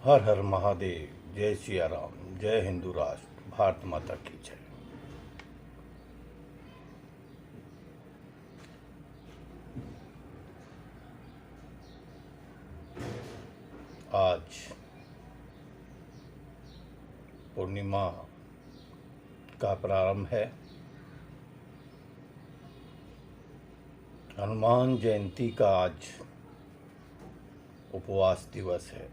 हर हर महादेव। जय सिया राम। जय हिंदू राष्ट्र। भारत माता की जय। आज पूर्णिमा का प्रारंभ है। हनुमान जयंती का आज उपवास दिवस है।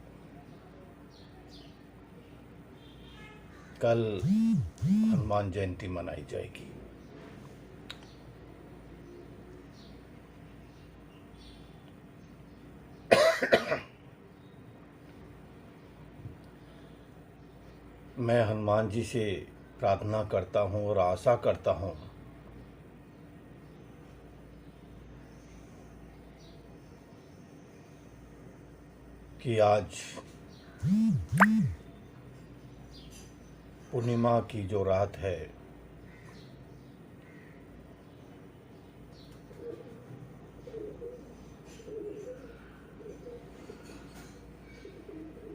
कल हनुमान जयंती मनाई जाएगी। मैं हनुमान जी से प्रार्थना करता हूँ और आशा करता हूँ कि आज पूर्णिमा की जो रात है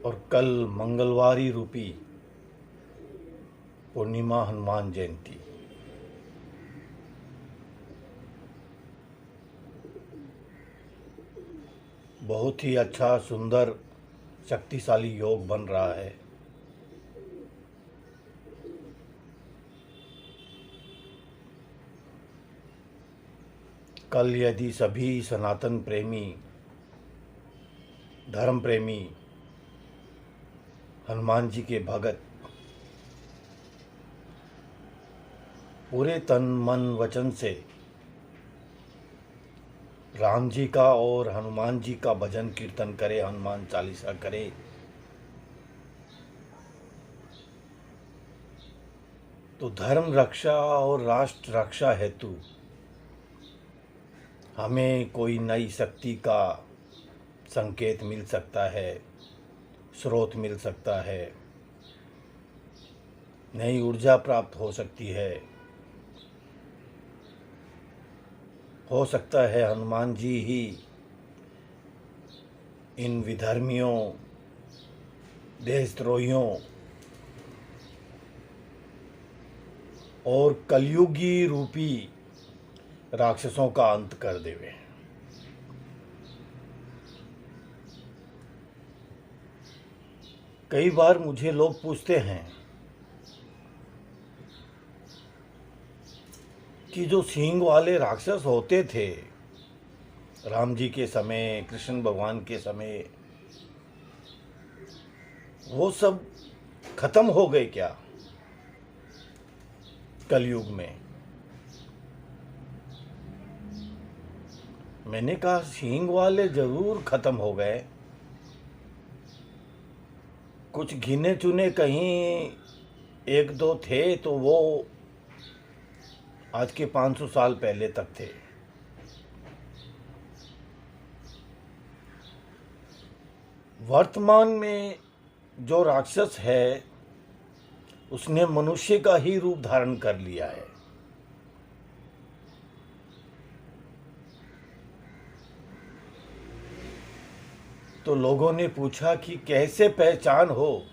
और कल मंगलवारी रूपी पूर्णिमा हनुमान जयंती बहुत ही अच्छा सुंदर शक्तिशाली योग बन रहा है। कल यदि सभी सनातन प्रेमी, धर्म प्रेमी, हनुमान जी के भगत पूरे तन मन वचन से राम जी का और हनुमान जी का भजन कीर्तन करे, हनुमान चालीसा करे, तो धर्म रक्षा और राष्ट्र रक्षा हेतु हमें कोई नई शक्ति का संकेत मिल सकता है, स्रोत मिल सकता है, नई ऊर्जा प्राप्त हो सकती है। हो सकता है हनुमान जी ही इन विधर्मियों, देशद्रोहियों और कलयुगी रूपी राक्षसों का अंत कर देवे। कई बार मुझे लोग पूछते हैं कि जो सींग वाले राक्षस होते थे राम जी के समय, कृष्ण भगवान के समय, वो सब खत्म हो गए क्या कलयुग में? मैंने कहा सींग वाले जरूर खत्म हो गए। कुछ गिने चुने कहीं एक दो थे, तो वो आज के 500 साल पहले तक थे। वर्तमान में जो राक्षस है उसने मनुष्य का ही रूप धारण कर लिया है। तो लोगों ने पूछा कि कैसे पहचान हो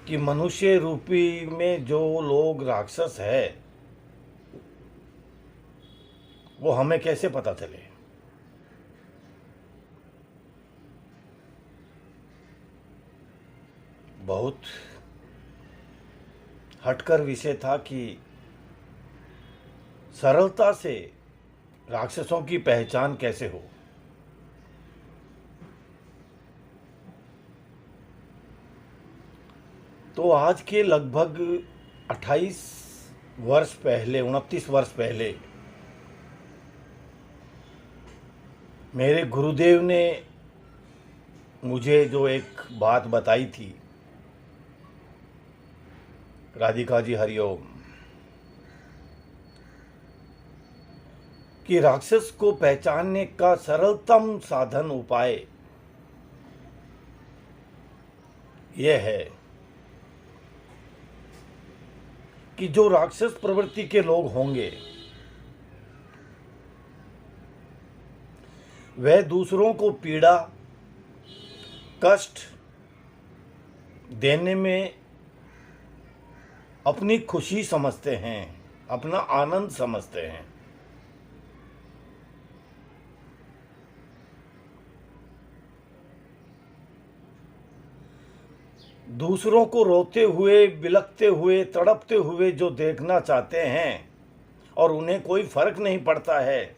कि मनुष्य रूपी में जो लोग राक्षस है वो हमें कैसे पता चले? बहुत हटकर विषय था कि सरलता से राक्षसों की पहचान कैसे हो। तो आज के लगभग 28 वर्ष पहले, 29 वर्ष पहले मेरे गुरुदेव ने मुझे जो एक बात बताई थी, राधिका जी हरिओम, कि राक्षस को पहचानने का सरलतम साधन उपाय यह है कि जो राक्षस प्रवृत्ति के लोग होंगे वह दूसरों को पीड़ा कष्ट देने में अपनी खुशी समझते हैं, अपना आनंद समझते हैं। दूसरों को रोते हुए, बिलखते हुए, तड़पते हुए जो देखना चाहते हैं और उन्हें कोई फर्क नहीं पड़ता है,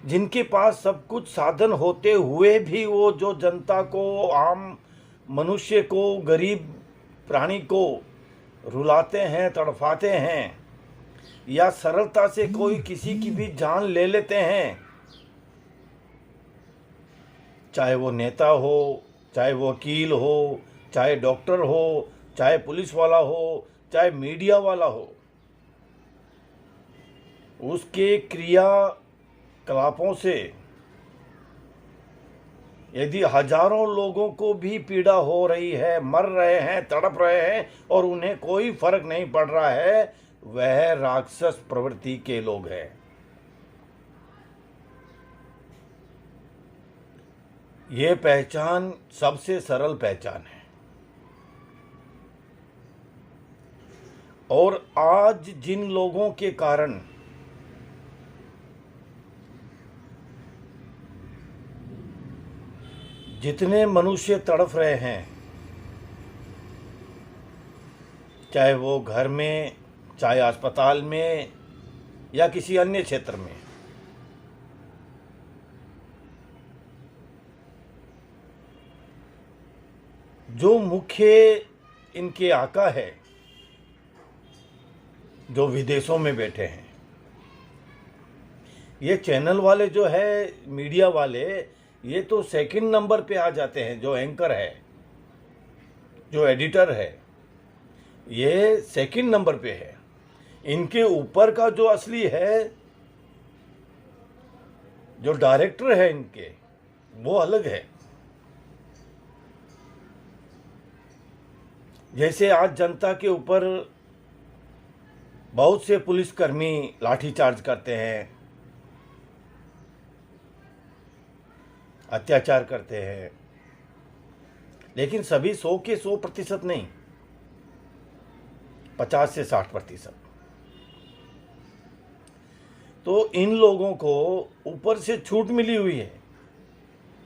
जिनके पास सब कुछ साधन होते हुए भी वो जो जनता को, आम मनुष्य को, गरीब प्राणी को रुलाते हैं, तड़फाते हैं, या सरलता से कोई किसी की भी जान ले लेते हैं, चाहे वो नेता हो, चाहे वो वकील हो, चाहे डॉक्टर हो, चाहे पुलिस वाला हो, चाहे मीडिया वाला हो, उसके क्रियाकलापों से यदि हजारों लोगों को भी पीड़ा हो रही है, मर रहे हैं, तड़प रहे हैं और उन्हें कोई फर्क नहीं पड़ रहा है, वह राक्षस प्रवृत्ति के लोग हैं। ये पहचान सबसे सरल पहचान है। और आज जिन लोगों के कारण जितने मनुष्य तड़फ रहे हैं, चाहे वो घर में, चाहे अस्पताल में या किसी अन्य क्षेत्र में, जो मुख्य इनके आका है, जो विदेशों में बैठे हैं, ये चैनल वाले जो है, मीडिया वाले, ये तो सेकंड नंबर पे आ जाते हैं। जो एंकर है, जो एडिटर है, ये सेकंड नंबर पे है। इनके ऊपर का जो असली है, जो डायरेक्टर है इनके, वो अलग है। जैसे आज जनता के ऊपर बहुत से पुलिसकर्मी लाठीचार्ज करते हैं, अत्याचार करते हैं, लेकिन सभी 100 के 100% नहीं, 50 से 60%। तो इन लोगों को ऊपर से छूट मिली हुई है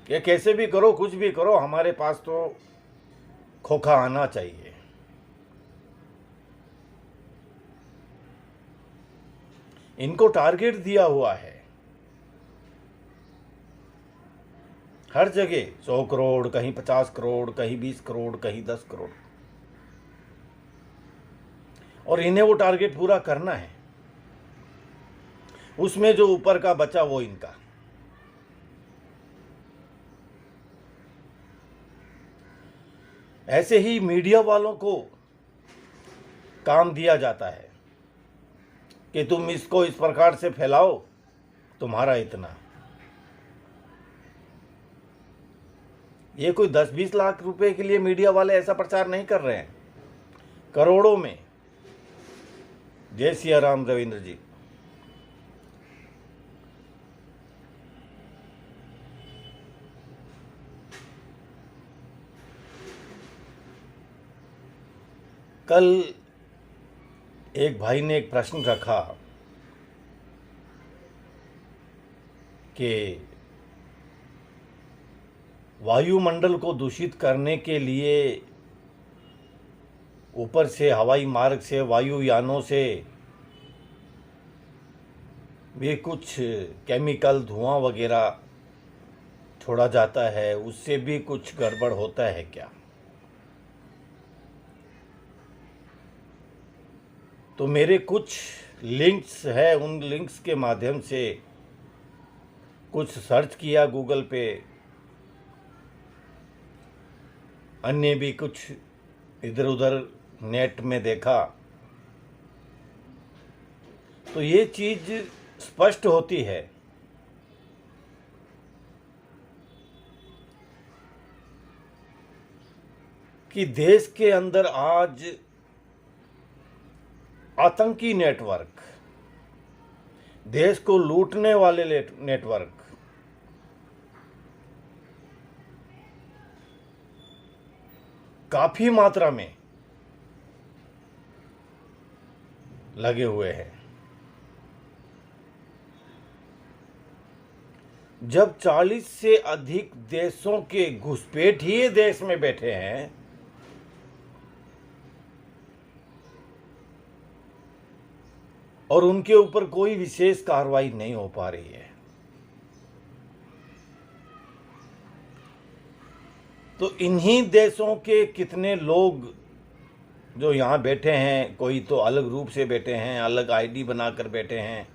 कि कैसे भी करो, कुछ भी करो, हमारे पास तो खोखा आना चाहिए। इनको टारगेट दिया हुआ है हर जगह, 100 करोड़, कहीं 50 करोड़, कहीं 20 करोड़, कहीं 10 करोड़, और इन्हें वो टारगेट पूरा करना है। उसमें जो ऊपर का बचा वो इनका। ऐसे ही मीडिया वालों को काम दिया जाता है कि तुम इसको इस प्रकार से फैलाओ, तुम्हारा इतना। ये कोई 10-20 लाख रुपए के लिए मीडिया वाले ऐसा प्रचार नहीं कर रहे हैं, करोड़ों में। जय सिया राम रविंद्र जी। कल एक भाई ने एक प्रश्न रखा कि वायुमंडल को दूषित करने के लिए ऊपर से, हवाई मार्ग से, वायुयानों से भी कुछ केमिकल, धुआं वगैरह छोड़ा जाता है, उससे भी कुछ गड़बड़ होता है क्या? तो मेरे कुछ लिंक्स है, उन लिंक्स के माध्यम से कुछ सर्च किया गूगल पे, अन्य भी कुछ इधर उधर नेट में देखा, तो ये चीज स्पष्ट होती है कि देश के अंदर आज आतंकी नेटवर्क, देश को लूटने वाले नेटवर्क काफी मात्रा में लगे हुए हैं। जब 40 से अधिक देशों के घुसपैठिए देश में बैठे हैं, और उनके ऊपर कोई विशेष कार्रवाई नहीं हो पा रही है, तो इन्हीं देशों के कितने लोग जो यहाँ बैठे हैं, कोई तो अलग रूप से बैठे हैं, अलग आईडी बनाकर बैठे हैं,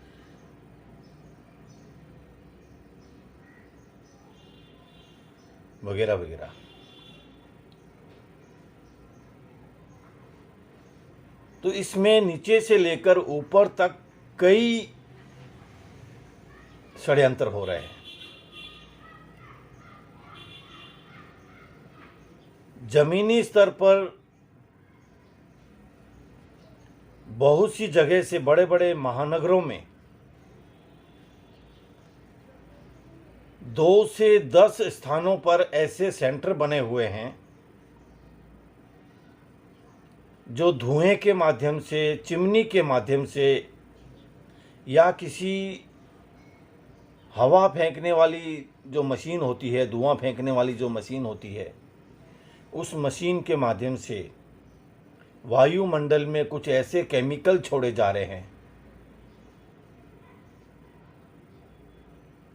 वगैरह वगैरह। तो इसमें नीचे से लेकर ऊपर तक कई षड्यंत्र हो रहे हैं। जमीनी स्तर पर बहुत सी जगह से बड़े बड़े महानगरों में 2 से 10 स्थानों पर ऐसे सेंटर बने हुए हैं जो धुएं के माध्यम से, चिमनी के माध्यम से या किसी हवा फेंकने वाली जो मशीन होती है, धुआं फेंकने वाली जो मशीन होती है, उस मशीन के माध्यम से वायुमंडल में कुछ ऐसे केमिकल छोड़े जा रहे हैं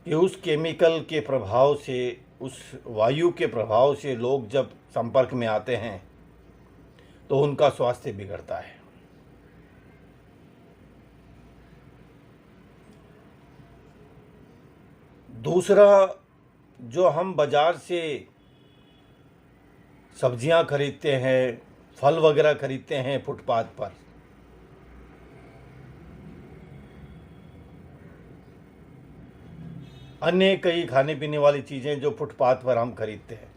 कि उस केमिकल के प्रभाव से, उस वायु के प्रभाव से लोग जब संपर्क में आते हैं तो उनका स्वास्थ्य बिगड़ता है। दूसरा, जो हम बाजार से सब्जियां खरीदते हैं, फल वगैरह खरीदते हैं फुटपाथ पर, अन्य कई खाने पीने वाली चीज़ें जो फुटपाथ पर हम खरीदते हैं,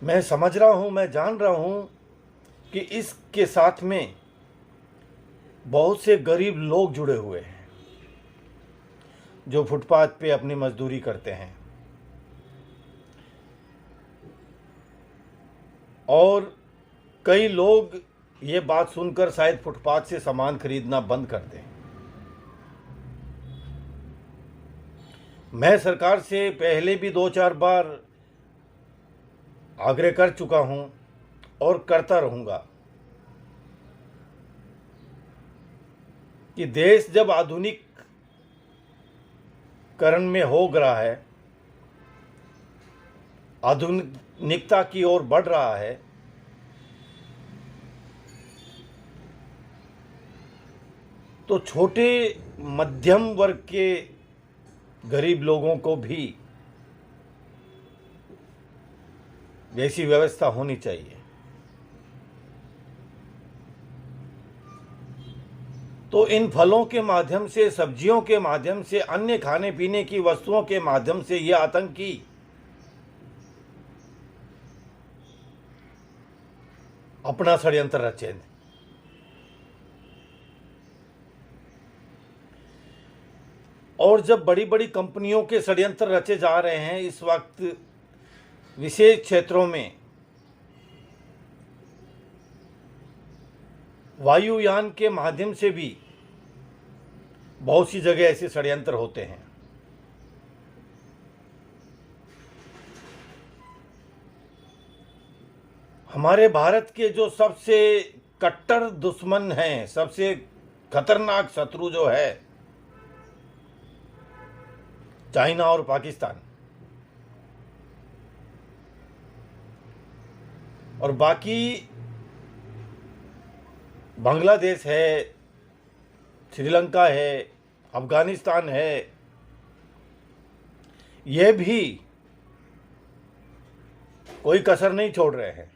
मैं समझ रहा हूँ, मैं जान रहा हूँ कि इसके साथ में बहुत से गरीब लोग जुड़े हुए हैं जो फुटपाथ पे अपनी मजदूरी करते हैं, और कई लोग ये बात सुनकर शायद फुटपाथ से सामान खरीदना बंद कर दें। मैं सरकार से पहले भी 2-4 बार आग्रह कर चुका हूं और करता रहूंगा कि देश जब आधुनिकीकरण में हो रहा है, आधुनिकता की ओर बढ़ रहा है, तो छोटे मध्यम वर्ग के गरीब लोगों को भी वैसी व्यवस्था होनी चाहिए। तो इन फलों के माध्यम से, सब्जियों के माध्यम से, अन्य खाने पीने की वस्तुओं के माध्यम से ये आतंकी अपना षड्यंत्र रचे। और जब बड़ी बड़ी कंपनियों के षड्यंत्र रचे जा रहे हैं इस वक्त विशेष क्षेत्रों में, वायुयान के माध्यम से भी बहुत सी जगह ऐसे षड्यंत्र होते हैं। हमारे भारत के जो सबसे कट्टर दुश्मन हैं, सबसे खतरनाक शत्रु जो है, चाइना और पाकिस्तान, और बाकी बांग्लादेश है, श्रीलंका है, अफगानिस्तान है, ये भी कोई कसर नहीं छोड़ रहे हैं।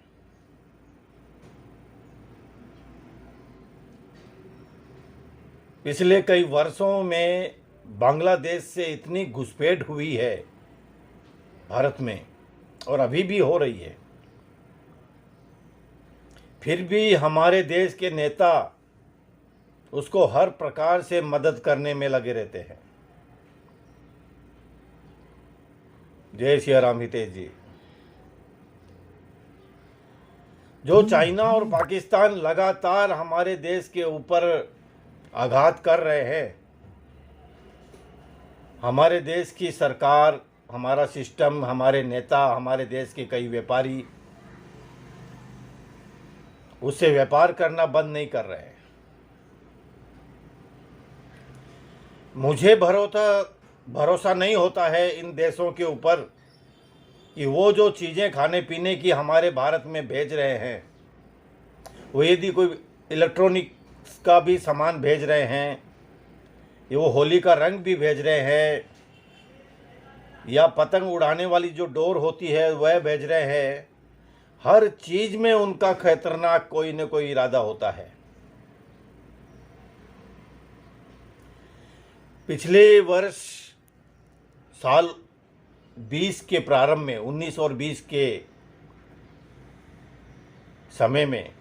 पिछले कई वर्षों में बांग्लादेश से इतनी घुसपैठ हुई है भारत में, और अभी भी हो रही है, फिर भी हमारे देश के नेता उसको हर प्रकार से मदद करने में लगे रहते हैं। जय सिया राम हितेश जी। जो चाइना और पाकिस्तान लगातार हमारे देश के ऊपर आघात कर रहे हैं, हमारे देश की सरकार, हमारा सिस्टम, हमारे नेता, हमारे देश के कई व्यापारी उससे व्यापार करना बंद नहीं कर रहे हैं। मुझे भरोसा नहीं होता है इन देशों के ऊपर कि वो जो चीज़ें खाने पीने की हमारे भारत में भेज रहे हैं, वो यदि कोई इलेक्ट्रॉनिक्स का भी सामान भेज रहे हैं, ये वो होली का रंग भी भेज रहे हैं, या पतंग उड़ाने वाली जो डोर होती है वह भेज रहे हैं, हर चीज़ में उनका खतरनाक कोई न कोई इरादा होता है। पिछले वर्ष साल 20 के प्रारंभ में, 19 और 20 के समय में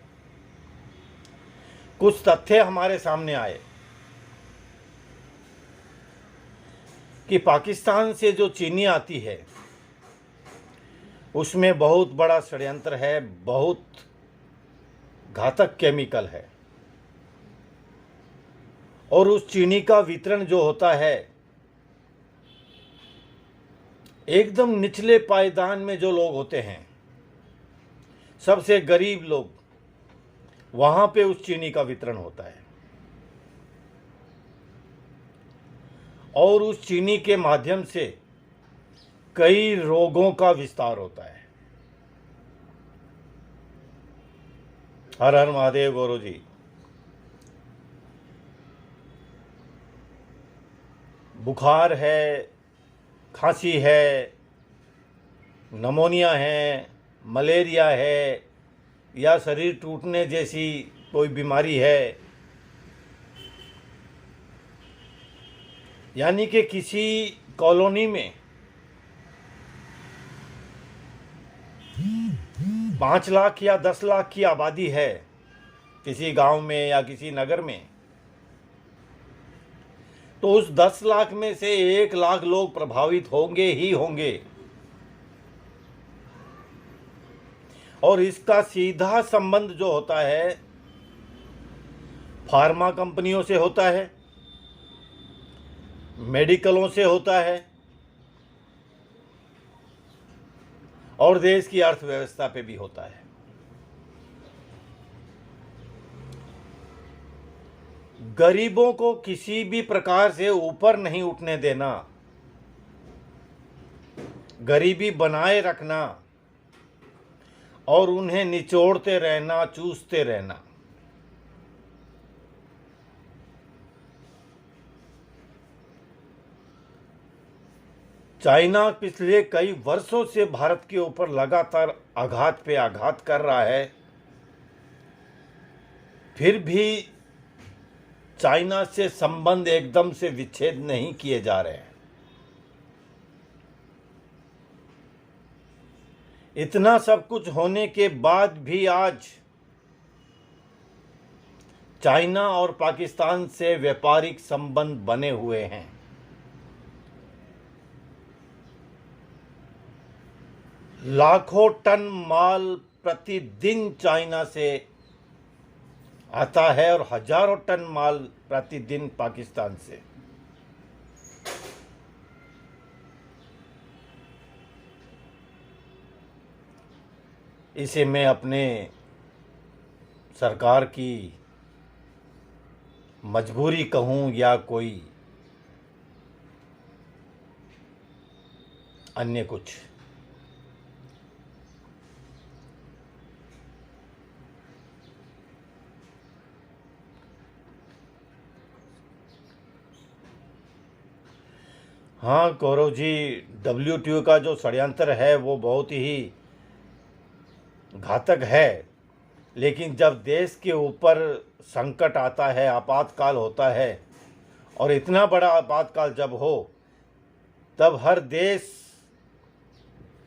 कुछ तथ्य हमारे सामने आए कि पाकिस्तान से जो चीनी आती है उसमें बहुत बड़ा षड्यंत्र है, बहुत घातक केमिकल है, और उस चीनी का वितरण जो होता है एकदम निचले पायदान में जो लोग होते हैं, सबसे गरीब लोग, वहां पे उस चीनी का वितरण होता है, और उस चीनी के माध्यम से कई रोगों का विस्तार होता है। हर हर महादेव गौरव जी। बुखार है, खांसी है, नमोनिया है, मलेरिया है, या शरीर टूटने जैसी कोई बीमारी है, यानी कि किसी कॉलोनी में 5 लाख या 10 लाख की आबादी है, किसी गांव में या किसी नगर में, तो उस 10 लाख में से 1 लाख लोग प्रभावित होंगे ही होंगे। और इसका सीधा संबंध जो होता है फार्मा कंपनियों से होता है, मेडिकलों से होता है, और देश की अर्थव्यवस्था पे भी होता है। गरीबों को किसी भी प्रकार से ऊपर नहीं उठने देना, गरीबी बनाए रखना और उन्हें निचोड़ते रहना, चूसते रहना, चाइना पिछले कई वर्षों से भारत के ऊपर लगातार आघात पे आघात कर रहा है, फिर भी चाइना से संबंध एकदम से विच्छेद नहीं किए जा रहे हैं। इतना सब कुछ होने के बाद भी आज चाइना और पाकिस्तान से व्यापारिक संबंध बने हुए हैं। लाखों टन माल प्रतिदिन चाइना से आता है और हजारों टन माल प्रतिदिन पाकिस्तान से। इसे मैं अपने सरकार की मजबूरी कहूं या कोई अन्य कुछ। हाँ गौरव जी, WTO का जो षड्यंत्र है वो बहुत ही घातक है, लेकिन जब देश के ऊपर संकट आता है, आपातकाल होता है, और इतना बड़ा आपातकाल जब हो, तब हर देश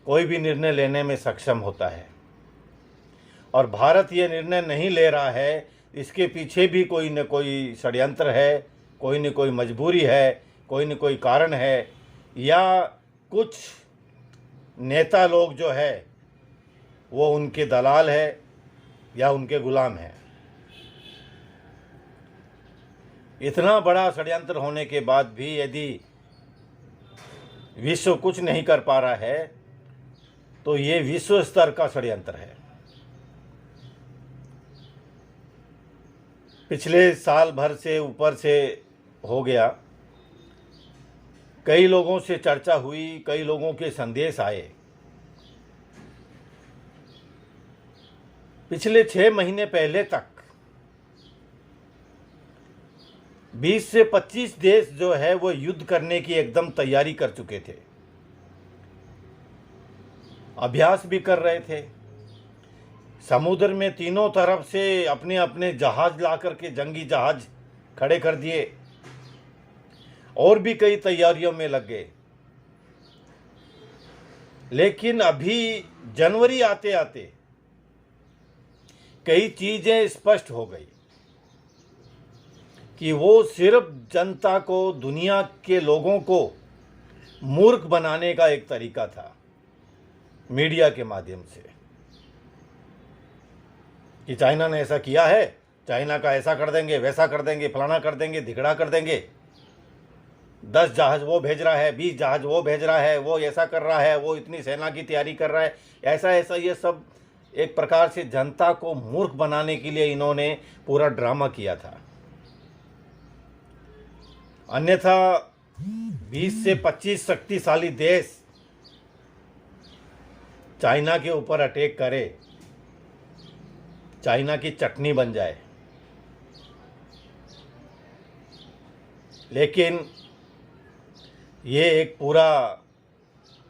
कोई भी निर्णय लेने में सक्षम होता है। और भारत ये निर्णय नहीं ले रहा है, इसके पीछे भी कोई न कोई षड्यंत्र है, कोई न कोई मजबूरी है, कोई न कोई कारण है, या कुछ नेता लोग जो है वो उनके दलाल है, या उनके गुलाम हैं। इतना बड़ा षड्यंत्र होने के बाद भी यदि विश्व कुछ नहीं कर पा रहा है तो ये विश्व स्तर का षड्यंत्र है। पिछले साल भर से ऊपर से हो गया, कई लोगों से चर्चा हुई, कई लोगों के संदेश आए। पिछले 6 महीने पहले तक 20 से 25 देश जो है वो युद्ध करने की एकदम तैयारी कर चुके थे, अभ्यास भी कर रहे थे। समुद्र में तीनों तरफ से अपने अपने जहाज ला करके जंगी जहाज खड़े कर दिए और भी कई तैयारियों में लग गए। लेकिन अभी जनवरी आते आते कई चीजें स्पष्ट हो गई कि वो सिर्फ जनता को, दुनिया के लोगों को मूर्ख बनाने का एक तरीका था, मीडिया के माध्यम से, कि चाइना ने ऐसा किया है, चाइना का ऐसा कर देंगे, वैसा कर देंगे, फलाना कर देंगे, धिगड़ा कर देंगे, 10 जहाज वो भेज रहा है, 20 जहाज वो भेज रहा है, वो ऐसा कर रहा है, वो इतनी सेना की तैयारी कर रहा है, ऐसा ऐसा, ये सब एक प्रकार से जनता को मूर्ख बनाने के लिए इन्होंने पूरा ड्रामा किया था। अन्यथा 20 से 25 शक्तिशाली देश चाइना के ऊपर अटैक करे, चाइना की चटनी बन जाए। लेकिन ये एक पूरा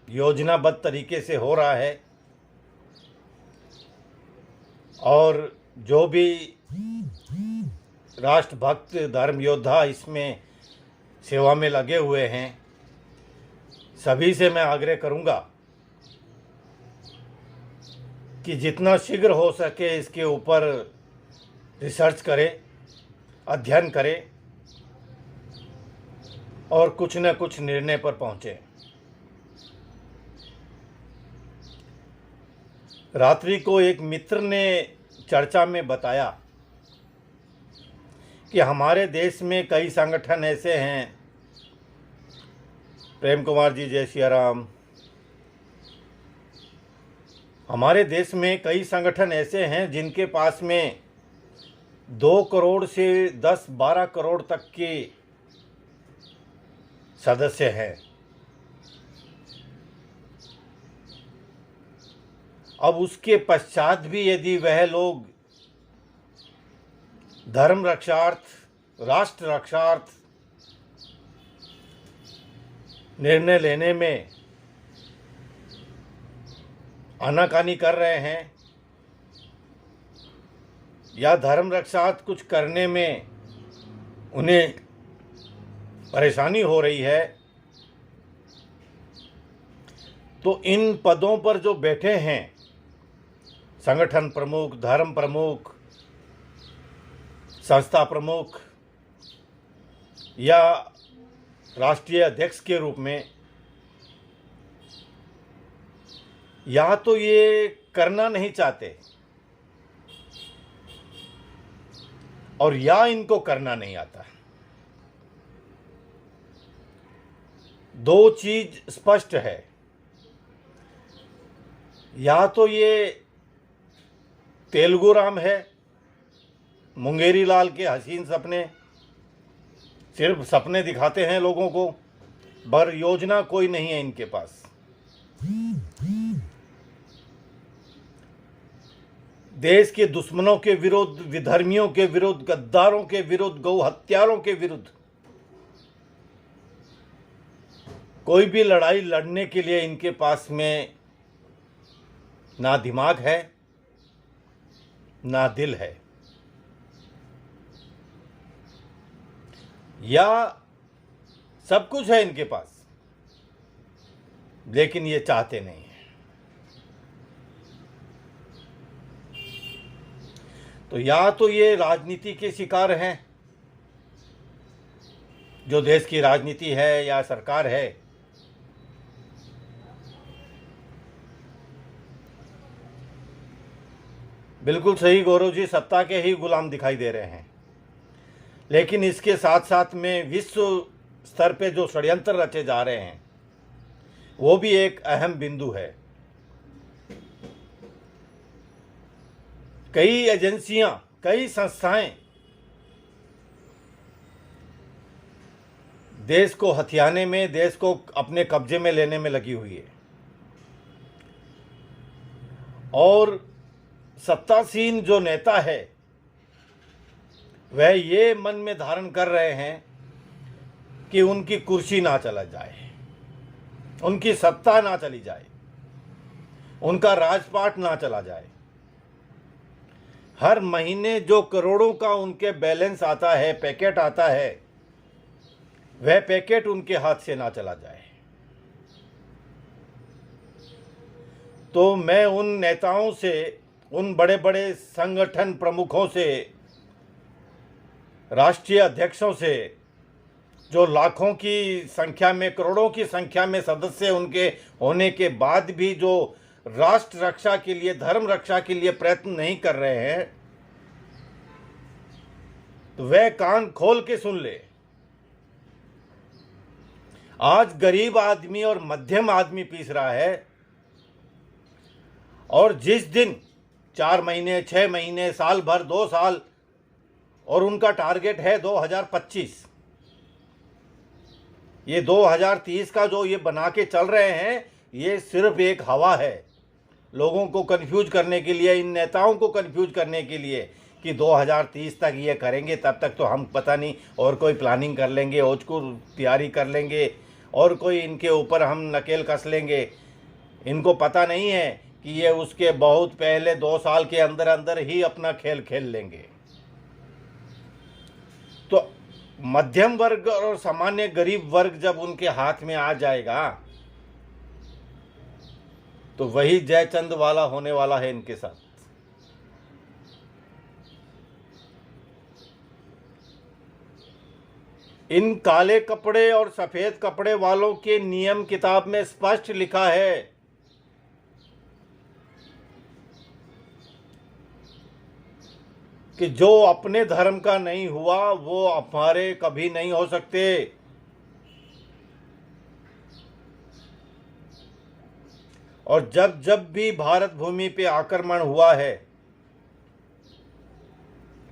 योजनाबद्ध तरीके से हो रहा है और जो भी राष्ट्रभक्त धर्म योद्धा इसमें सेवा में लगे हुए हैं, सभी से मैं आग्रह करूंगा कि जितना शीघ्र हो सके इसके ऊपर रिसर्च करें, अध्ययन करें और कुछ न कुछ निर्णय पर पहुंचे। रात्रि को एक मित्र ने चर्चा में बताया कि हमारे देश में कई संगठन ऐसे हैं, प्रेम कुमार जी, जय सिया राम, हमारे देश में कई संगठन ऐसे हैं जिनके पास में 2 करोड़ से 10-12 करोड़ तक के सदस्य हैं। अब उसके पश्चात भी यदि वह लोग धर्म रक्षार्थ, राष्ट्र रक्षार्थ निर्णय लेने में आनाकानी कर रहे हैं या धर्म रक्षार्थ कुछ करने में उन्हें परेशानी हो रही है, तो इन पदों पर जो बैठे हैं, संगठन प्रमुख, धर्म प्रमुख, संस्था प्रमुख या राष्ट्रीय अध्यक्ष के रूप में, या तो ये करना नहीं चाहते और या इनको करना नहीं आता। 2 चीज स्पष्ट है, या तो ये तेलुगु राम है, मुंगेरी लाल के हसीन सपने, सिर्फ सपने दिखाते हैं लोगों को, पर योजना कोई नहीं है इनके पास। देश के दुश्मनों के विरुद्ध, विधर्मियों के विरुद्ध, गद्दारों के विरुद्ध, गौ हत्यारों के विरुद्ध कोई भी लड़ाई लड़ने के लिए इनके पास में ना दिमाग है, ना दिल है, या सब कुछ है इनके पास लेकिन ये चाहते नहीं हैं। तो या तो ये राजनीति के शिकार हैं, जो देश की राजनीति है या सरकार है, बिल्कुल सही गौरव जी, सत्ता के ही गुलाम दिखाई दे रहे हैं। लेकिन इसके साथ साथ में विश्व स्तर पे जो षड्यंत्र रचे जा रहे हैं वो भी एक अहम बिंदु है। कई एजेंसियां, कई संस्थाएं देश को हथियाने में, देश को अपने कब्जे में लेने में लगी हुई है। और सत्तासीन जो नेता है वह ये मन में धारण कर रहे हैं कि उनकी कुर्सी ना चला जाए, उनकी सत्ता ना चली जाए, उनका राजपाट ना चला जाए। हर महीने जो करोड़ों का उनके बैलेंस आता है, पैकेट आता है, वह पैकेट उनके हाथ से ना चला जाए। तो मैं उन नेताओं से, उन बड़े बड़े संगठन प्रमुखों से, राष्ट्रीय अध्यक्षों से, जो लाखों की संख्या में, करोड़ों की संख्या में सदस्य उनके होने के बाद भी जो राष्ट्र रक्षा के लिए, धर्म रक्षा के लिए प्रयत्न नहीं कर रहे हैं, तो वह कान खोल के सुन ले। आज गरीब आदमी और मध्यम आदमी पीस रहा है, और जिस दिन 4 महीने, 6 महीने, साल भर, 2 साल, और उनका टारगेट है 2025, ये 2030 का जो ये बना के चल रहे हैं, ये सिर्फ एक हवा है, लोगों को कंफ्यूज करने के लिए, इन नेताओं को कंफ्यूज करने के लिए कि 2030 तक ये करेंगे, तब तक तो हम पता नहीं और कोई प्लानिंग कर लेंगे, और को तैयारी कर लेंगे, और कोई इनके ऊपर हम नकेल कस लेंगे। इनको पता नहीं है कि ये उसके बहुत पहले 2 साल के अंदर अंदर ही अपना खेल खेल लेंगे। तो मध्यम वर्ग और सामान्य गरीब वर्ग जब उनके हाथ में आ जाएगा तो वही जयचंद वाला होने वाला है इनके साथ। इन काले कपड़े और सफेद कपड़े वालों के नियम किताब में स्पष्ट लिखा है कि जो अपने धर्म का नहीं हुआ वो हमारे कभी नहीं हो सकते। और जब जब भी भारत भूमि पे आक्रमण हुआ है,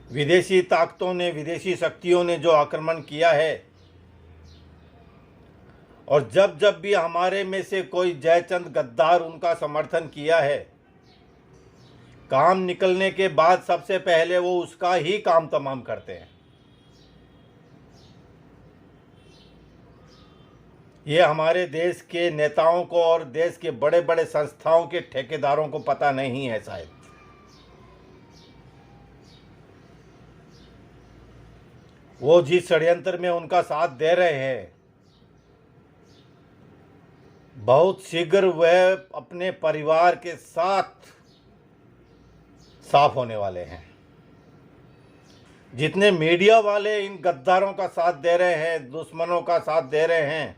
विदेशी ताकतों ने, विदेशी शक्तियों ने जो आक्रमण किया है, और जब जब भी हमारे में से कोई जयचंद गद्दार उनका समर्थन किया है, काम निकलने के बाद सबसे पहले वो उसका ही काम तमाम करते हैं। ये हमारे देश के नेताओं को और देश के बड़े बड़े संस्थाओं के ठेकेदारों को पता नहीं है शायद। वो जिस षड्यंत्र में उनका साथ दे रहे हैं, बहुत शीघ्र वह अपने परिवार के साथ साफ होने वाले हैं। जितने मीडिया वाले इन गद्दारों का साथ दे रहे हैं, दुश्मनों का साथ दे रहे हैं,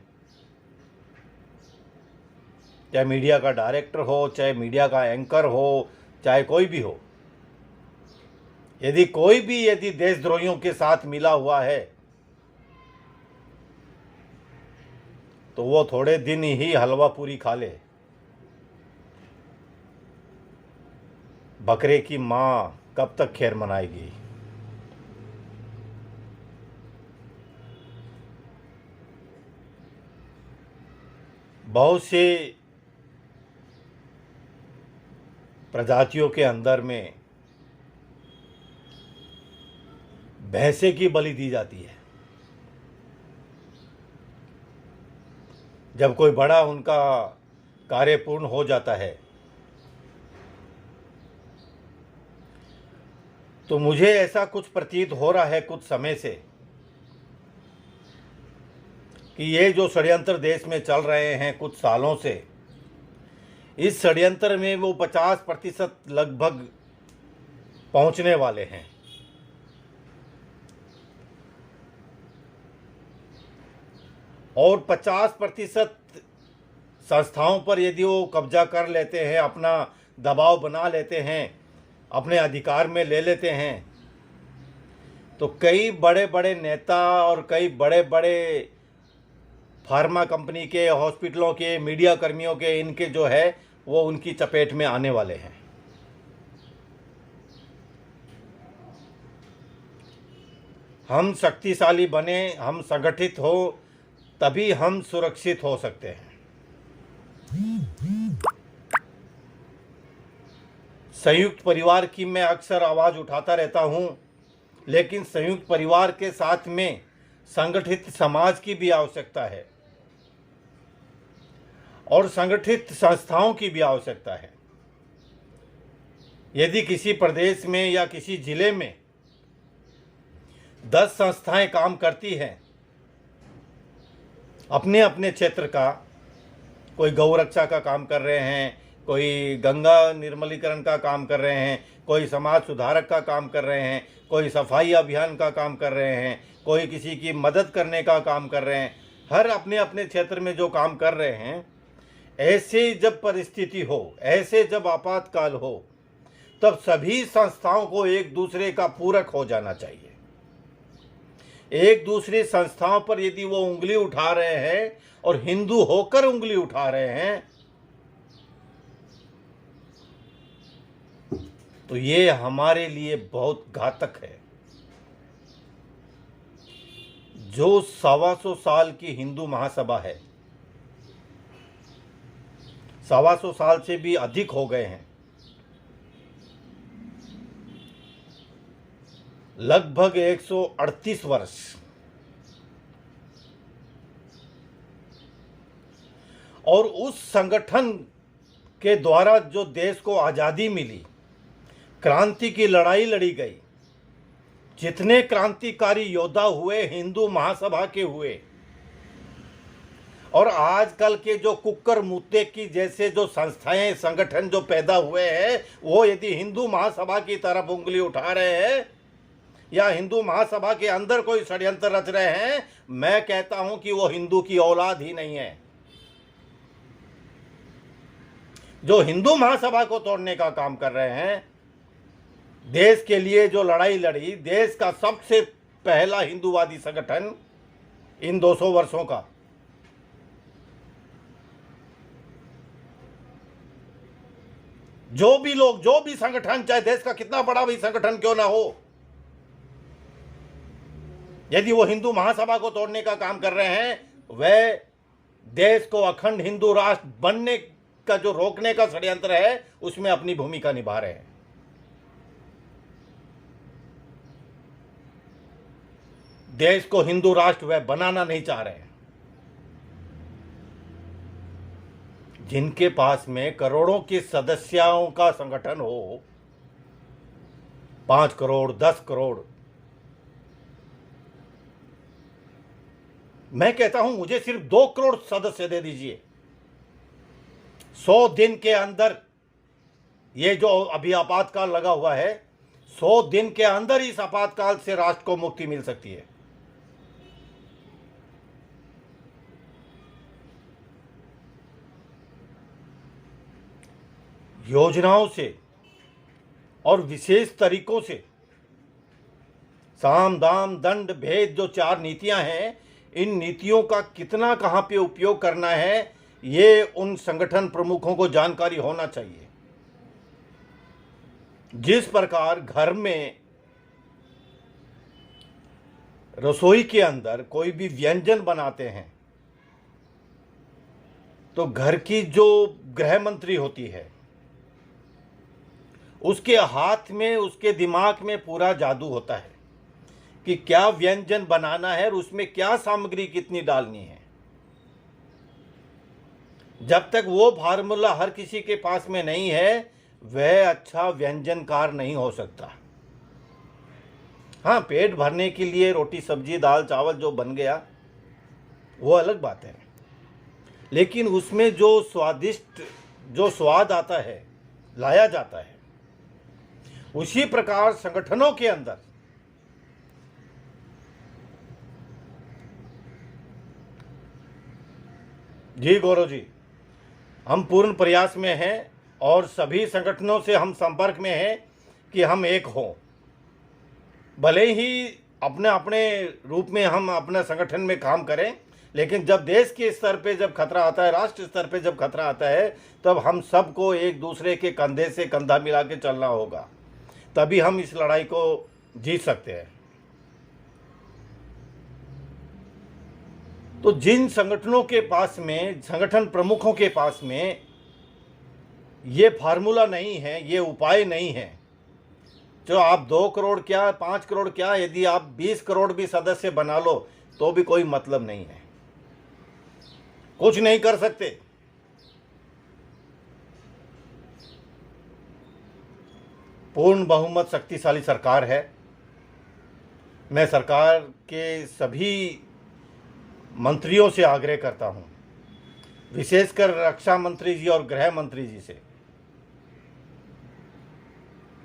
चाहे मीडिया का डायरेक्टर हो, चाहे मीडिया का एंकर हो, चाहे कोई भी हो, यदि देशद्रोहियों के साथ मिला हुआ है तो वो थोड़े दिन ही हलवा पूरी खा ले। बकरे की माँ कब तक खैर मनाएगी। बहुत से प्रजातियों के अंदर में भैंसे की बलि दी जाती है। जब कोई बड़ा उनका कार्य पूर्ण हो जाता है तो मुझे ऐसा कुछ प्रतीत हो रहा है कुछ समय से कि ये जो षड्यंत्र देश में चल रहे हैं कुछ सालों से, इस षड्यंत्र में वो 50% लगभग पहुंचने वाले हैं। और 50% संस्थाओं पर यदि वो कब्जा कर लेते हैं, अपना दबाव बना लेते हैं, अपने अधिकार में ले लेते हैं, तो कई बड़े बड़े नेता और कई बड़े बड़े फार्मा कंपनी के, हॉस्पिटलों के, मीडिया कर्मियों के, इनके जो है वो उनकी चपेट में आने वाले हैं। हम शक्तिशाली बने, हम संगठित हो, तभी हम सुरक्षित हो सकते हैं। संयुक्त परिवार की मैं अक्सर आवाज़ उठाता रहता हूं, लेकिन संयुक्त परिवार के साथ में संगठित समाज की भी आवश्यकता है और संगठित संस्थाओं की भी आवश्यकता है। यदि किसी प्रदेश में या किसी जिले में 10 संस्थाएं काम करती हैं अपने अपने क्षेत्र का, कोई गौ रक्षा का काम कर रहे हैं, कोई गंगा निर्मलीकरण का काम कर रहे हैं, कोई समाज सुधारक का काम कर रहे हैं, कोई सफाई अभियान का काम कर रहे हैं, कोई किसी की मदद करने का काम कर रहे हैं, हर अपने अपने क्षेत्र में जो काम कर रहे हैं, ऐसे जब परिस्थिति हो, ऐसे जब आपातकाल हो, तब सभी संस्थाओं को एक दूसरे का पूरक हो जाना चाहिए। एक दूसरी संस्थाओं पर यदि वो उंगली उठा रहे हैं और हिंदू होकर उंगली उठा रहे हैं, तो ये हमारे लिए बहुत घातक है। जो 125 साल की हिंदू महासभा है, 125 साल से भी अधिक हो गए हैं, लगभग 138 वर्ष, और उस संगठन के द्वारा जो देश को आज़ादी मिली, क्रांति की लड़ाई लड़ी गई, जितने क्रांतिकारी योद्धा हुए हिंदू महासभा के हुए, और आजकल के जो कुक्कर मुद्दे की जैसे जो संस्थाएं, संगठन जो पैदा हुए हैं, वो यदि हिंदू महासभा की तरफ उंगली उठा रहे हैं या हिंदू महासभा के अंदर कोई षड्यंत्र रच रहे हैं, मैं कहता हूं कि वो हिंदू की औलाद ही नहीं है। जो हिंदू महासभा को तोड़ने का काम कर रहे हैं, देश के लिए जो लड़ाई लड़ी, देश का सबसे पहला हिंदूवादी संगठन इन 200 वर्षों का, जो भी लोग, जो भी संगठन, चाहे देश का कितना बड़ा भी संगठन क्यों ना हो, यदि वो हिंदू महासभा को तोड़ने का काम कर रहे हैं, वह देश को अखंड हिंदू राष्ट्र बनने का जो रोकने का षड्यंत्र है, उसमें अपनी भूमिका निभा रहे हैं। देश को हिंदू राष्ट्र वह बनाना नहीं चाह रहे हैं। जिनके पास में करोड़ों के सदस्यों का संगठन हो, 5 करोड़, 10 करोड़, मैं कहता हूं मुझे सिर्फ 2 करोड़ सदस्य दे दीजिए, 100 दिन के अंदर, ये जो अभी आपातकाल लगा हुआ है, 100 दिन के अंदर इस आपातकाल से राष्ट्र को मुक्ति मिल सकती है। योजनाओं से और विशेष तरीकों से, साम दाम दंड भेद जो 4 नीतियां हैं, इन नीतियों का कितना कहां पे उपयोग करना है, ये उन संगठन प्रमुखों को जानकारी होना चाहिए। जिस प्रकार घर में रसोई के अंदर कोई भी व्यंजन बनाते हैं, तो घर की जो गृह मंत्री होती है, उसके हाथ में, उसके दिमाग में पूरा जादू होता है कि क्या व्यंजन बनाना है और उसमें क्या सामग्री कितनी डालनी है। जब तक वो फार्मूला हर किसी के पास में नहीं है, वह अच्छा व्यंजनकार नहीं हो सकता। हाँ, पेट भरने के लिए रोटी सब्जी दाल चावल जो बन गया, वो अलग बात है, लेकिन उसमें जो स्वादिष्ट, जो स्वाद आता है, लाया जाता है, उसी प्रकार संगठनों के अंदर जी गौरव जी, हम पूर्ण प्रयास में हैं और सभी संगठनों से हम संपर्क में हैं कि हम एक हों। भले ही अपने अपने रूप में हम अपने संगठन में काम करें, लेकिन जब देश के स्तर पे जब खतरा आता है, राष्ट्र स्तर पे जब खतरा आता है, तब हम सबको एक दूसरे के कंधे से कंधा मिला के चलना होगा, तभी हम इस लड़ाई को जीत सकते हैं। तो जिन संगठनों के पास में, संगठन प्रमुखों के पास में ये फार्मूला नहीं है, ये उपाय नहीं है, जो आप 2 करोड़ क्या 5 करोड़ क्या, यदि आप 20 करोड़ भी सदस्य बना लो तो भी कोई मतलब नहीं है, कुछ नहीं कर सकते। पूर्ण बहुमत शक्तिशाली सरकार है। मैं सरकार के सभी मंत्रियों से आग्रह करता हूं, विशेषकर रक्षा मंत्री जी और गृह मंत्री जी से,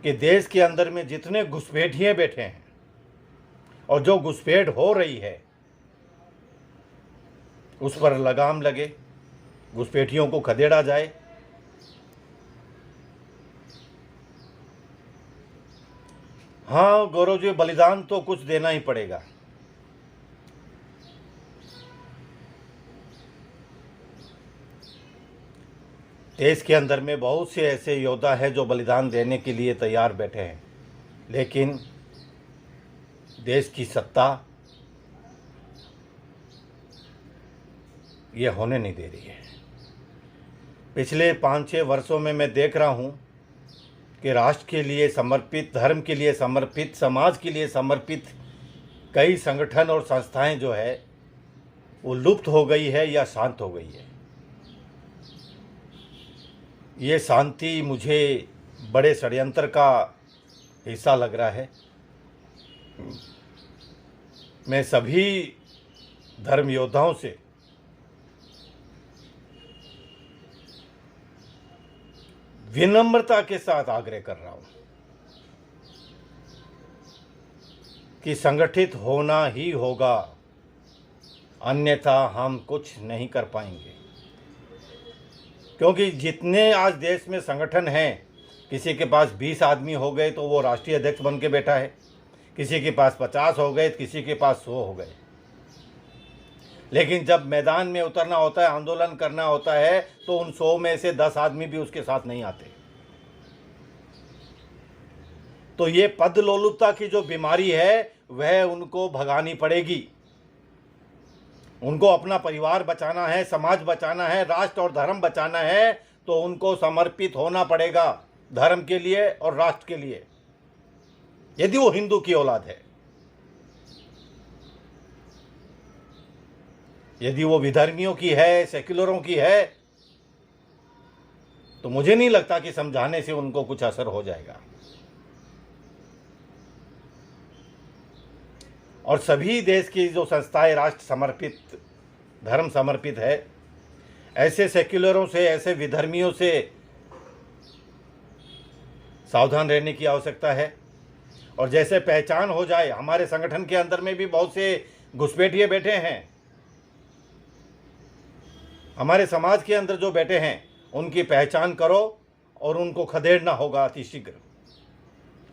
कि देश के अंदर में जितने घुसपैठिए बैठे हैं और जो घुसपैठ हो रही है उस पर लगाम लगे, घुसपैठियों को खदेड़ा जाए। हाँ गौरव जी, बलिदान तो कुछ देना ही पड़ेगा। देश के अंदर में बहुत से ऐसे योद्धा हैं जो बलिदान देने के लिए तैयार बैठे हैं, लेकिन देश की सत्ता ये होने नहीं दे रही है। पिछले 5-6 वर्षों में मैं देख रहा हूँ कि राष्ट्र के लिए समर्पित, धर्म के लिए समर्पित, समाज के लिए समर्पित कई संगठन और संस्थाएं जो है वो लुप्त हो गई है या शांत हो गई है। ये शांति मुझे बड़े षड्यंत्र का हिस्सा लग रहा है। मैं सभी धर्म योद्धाओं से विनम्रता के साथ आग्रह कर रहा हूं कि संगठित होना ही होगा, अन्यथा हम कुछ नहीं कर पाएंगे। क्योंकि जितने आज देश में संगठन हैं, किसी के पास 20 आदमी हो गए तो वो राष्ट्रीय अध्यक्ष बन के बैठा है, किसी के पास 50 हो गए, किसी के पास 100 हो गए। लेकिन जब मैदान में उतरना होता है, आंदोलन करना होता है, तो उन 100 में से 10 आदमी भी उसके साथ नहीं आते। तो ये पद लोलुपता की जो बीमारी है वह उनको भगानी पड़ेगी। उनको अपना परिवार बचाना है, समाज बचाना है, राष्ट्र और धर्म बचाना है, तो उनको समर्पित होना पड़ेगा धर्म के लिए और राष्ट्र के लिए, यदि वो हिंदू की औलाद है। यदि वो विधर्मियों की है, सेक्युलरों की है, तो मुझे नहीं लगता कि समझाने से उनको कुछ असर हो जाएगा। और सभी देश की जो संस्थाएं राष्ट्र समर्पित, धर्म समर्पित है, ऐसे सेक्युलरों से, ऐसे विधर्मियों से सावधान रहने की आवश्यकता है। और जैसे पहचान हो जाए, हमारे संगठन के अंदर में भी बहुत से घुसपैठिए बैठे हैं, हमारे समाज के अंदर जो बैठे हैं उनकी पहचान करो और उनको खदेड़ना होगा अतिशीघ्र।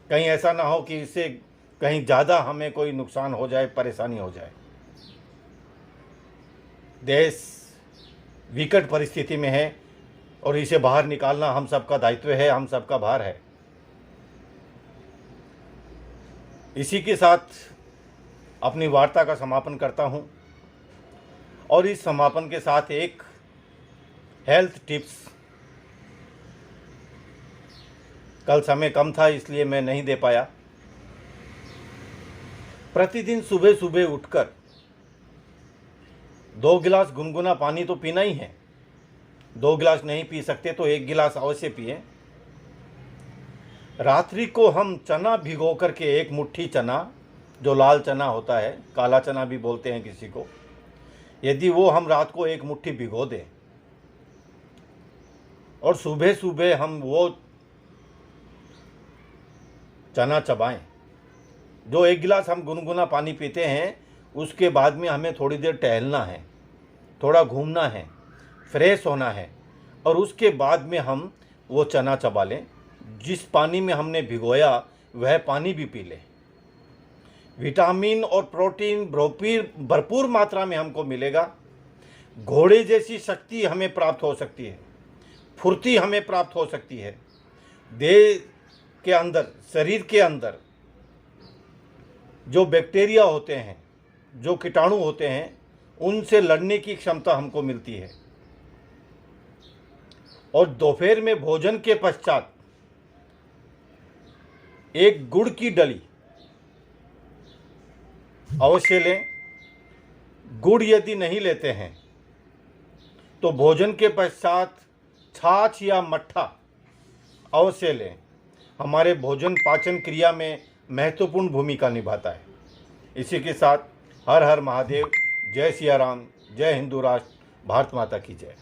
कहीं ऐसा ना हो कि इससे कहीं ज़्यादा हमें कोई नुकसान हो जाए, परेशानी हो जाए। देश विकट परिस्थिति में है और इसे बाहर निकालना हम सबका दायित्व है, हम सबका भार है। इसी के साथ अपनी वार्ता का समापन करता हूं और इस समापन के साथ एक हेल्थ टिप्स, कल समय कम था इसलिए मैं नहीं दे पाया। प्रतिदिन सुबह सुबह उठकर 2 गिलास गुनगुना पानी तो पीना ही है। 2 गिलास नहीं पी सकते तो 1 गिलास अवश्य पिए। रात्रि को हम चना भिगो करके, 1 मुट्ठी चना, जो लाल चना होता है, काला चना भी बोलते हैं किसी को, यदि वो हम रात को 1 मुट्ठी भिगो दें और सुबह सुबह हम वो चना चबाएं, जो 1 गिलास हम गुनगुना पानी पीते हैं, उसके बाद में हमें थोड़ी देर टहलना है, थोड़ा घूमना है, फ्रेश होना है, और उसके बाद में हम वो चना चबा लें। जिस पानी में हमने भिगोया वह पानी भी पी लें। विटामिन और प्रोटीन भरपूर मात्रा में हमको मिलेगा। घोड़े जैसी शक्ति हमें प्राप्त हो सकती है, फुर्ती हमें प्राप्त हो सकती है। देह के अंदर, शरीर के अंदर जो बैक्टीरिया होते हैं, जो कीटाणु होते हैं, उनसे लड़ने की क्षमता हमको मिलती है। और दोपहर में भोजन के पश्चात एक गुड़ की डली अवश्य लें। गुड़ यदि नहीं लेते हैं तो भोजन के पश्चात छाछ या मट्ठा अवश्य लें। हमारे भोजन पाचन क्रिया में महत्वपूर्ण भूमिका निभाता है। इसी के साथ हर हर महादेव, जय सिया राम, जय हिंदू राष्ट्र, भारत माता की जय।